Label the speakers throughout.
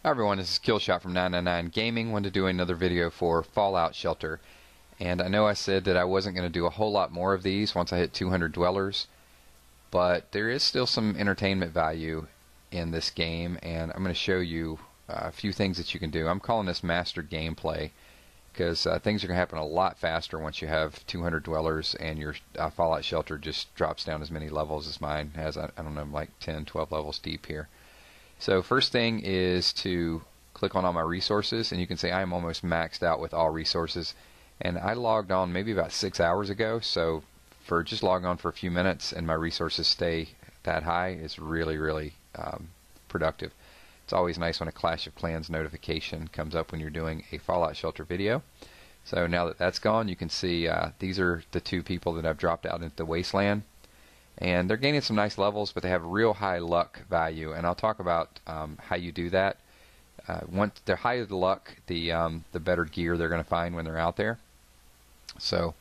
Speaker 1: Hi everyone, this is Killshot from 999 Gaming. Wanted to do another video for Fallout Shelter. And I know I said that I wasn't going to do a whole lot more of these once I hit 200 dwellers, but there is still some entertainment value in this game, and I'm going to show you a few things that you can do. I'm calling this mastered gameplay because things are going to happen a lot faster once you have 200 dwellers and your Fallout Shelter just drops down as many levels as mine has. I don't know, like 10, 12 levels deep here. So first thing is to click on all my resources, and you can see I'm almost maxed out with all resources. And I logged on maybe about 6 hours ago, so for just logging on for a few minutes and my resources stay that high is really productive. It's always nice when a Clash of Clans notification comes up when you're doing a Fallout Shelter video. So now that that's gone, you can see these are the two people that I've dropped out into the wasteland. And they're gaining some nice levels, but they have real high luck value, and I'll talk about how you do that. Once the higher the luck, the better gear they're going to find when they're out there. So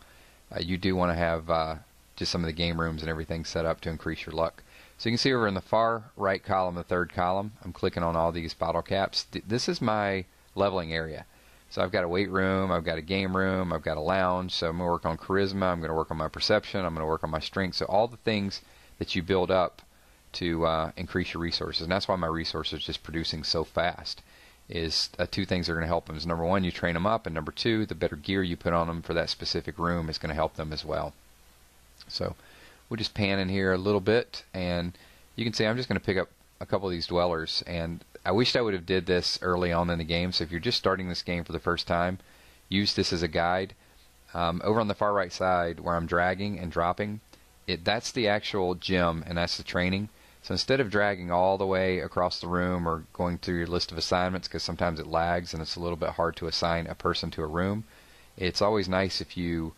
Speaker 1: you do want to have just some of the game rooms and everything set up to increase your luck. So you can see over in the far right column, the third column, I'm clicking on all these bottle caps. This is my leveling area. So I've got a weight room, I've got a game room, I've got a lounge. So I'm going to work on charisma, I'm going to work on my perception, I'm going to work on my strength. So all the things that you build up to increase your resources. And that's why my resources are just producing so fast. Is two things that are going to help them. Is number one, you train them up, and number two, the better gear you put on them for that specific room is going to help them as well. So we'll just pan in here a little bit, and you can see I'm just going to pick up a couple of these dwellers, and I wished I would have did this early on in the game. So if you're just starting this game for the first time, use this as a guide. Over on the far right side where I'm dragging and dropping, that's the actual gym, and that's the training. So instead of dragging all the way across the room or going through your list of assignments, because sometimes it lags and it's a little bit hard to assign a person to a room, it's always nice if you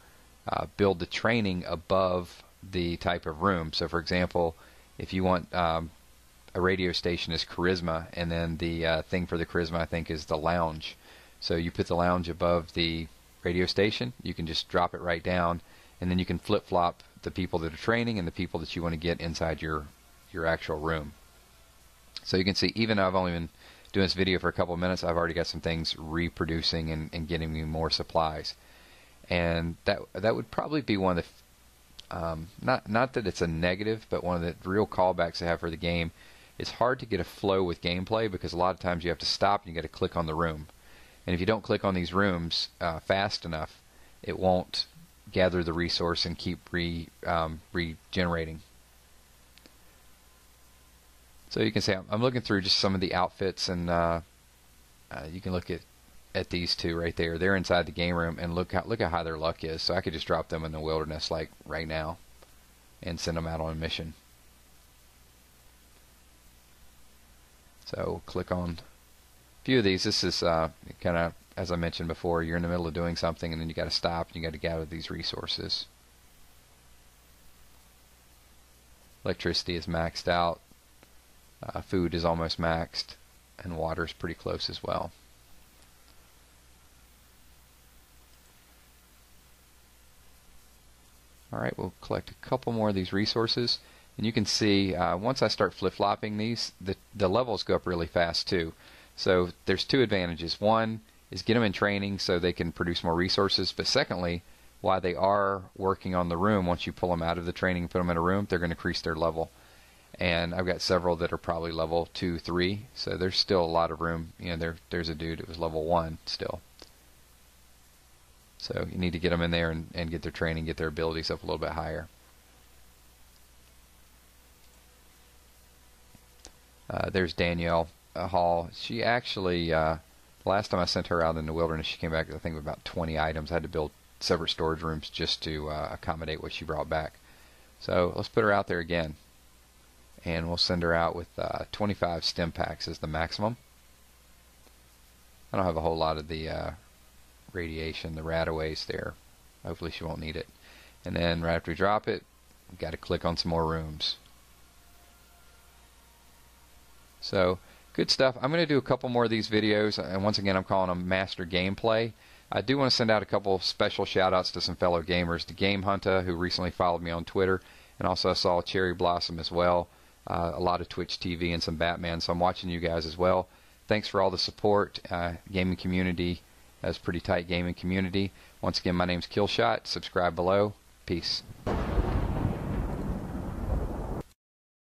Speaker 1: build the training above the type of room. So for example, if you want a radio station is charisma, and then the thing for the charisma I think is the lounge. So you put the lounge above the radio station, you can just drop it right down, and then you can flip-flop the people that are training and the people that you want to get inside your actual room. So you can see, even though I've only been doing this video for a couple of minutes, I've already got some things reproducing and getting me more supplies. And that would probably be one of the not that it's a negative, but one of the real callbacks I have for the game. It's hard to get a flow with gameplay because a lot of times you have to stop and you got to click on the room. And if you don't click on these rooms fast enough, it won't gather the resource and keep regenerating. So you can see I'm looking through just some of the outfits, and you can look at these two right there. They're inside the game room, and look how high their luck is. So I could just drop them in the wilderness like right now and send them out on a mission. So click on a few of these. This is kind of, as I mentioned before, you're in the middle of doing something and then you got to stop and you got to gather these resources. Electricity is maxed out. Food is almost maxed, and water is pretty close as well. Alright, we'll collect a couple more of these resources, and you can see once I start flip-flopping these, the levels go up really fast too. So there's two advantages. One is get them in training so they can produce more resources, but secondly, while they are working on the room, once you pull them out of the training and put them in a room, they're going to increase their level. And I've got several that are probably level 2, 3, so there's still a lot of room. You know, there's a dude that was level 1 still. So you need to get them in there and get their training, get their abilities up a little bit higher. There's Danielle Hall. She actually, the last time I sent her out in the wilderness, she came back with I think about 20 items. I had to build separate storage rooms just to accommodate what she brought back. So let's put her out there again. And we'll send her out with 25 stim packs as the maximum. I don't have a whole lot of the radiation, the radaways there. Hopefully she won't need it. And then right after we drop it, we've got to click on some more rooms. So good stuff. I'm going to do a couple more of these videos, and once again I'm calling them Master Gameplay. I do want to send out a couple special shout outs to some fellow gamers. To Game Hunter, who recently followed me on Twitter, and also I saw Cherry Blossom as well. A lot of Twitch TV and some Batman, so I'm watching you guys as well. thanks for all the support. Gaming community is a pretty tight gaming community. Once again, my name's Killshot. Subscribe below. Peace.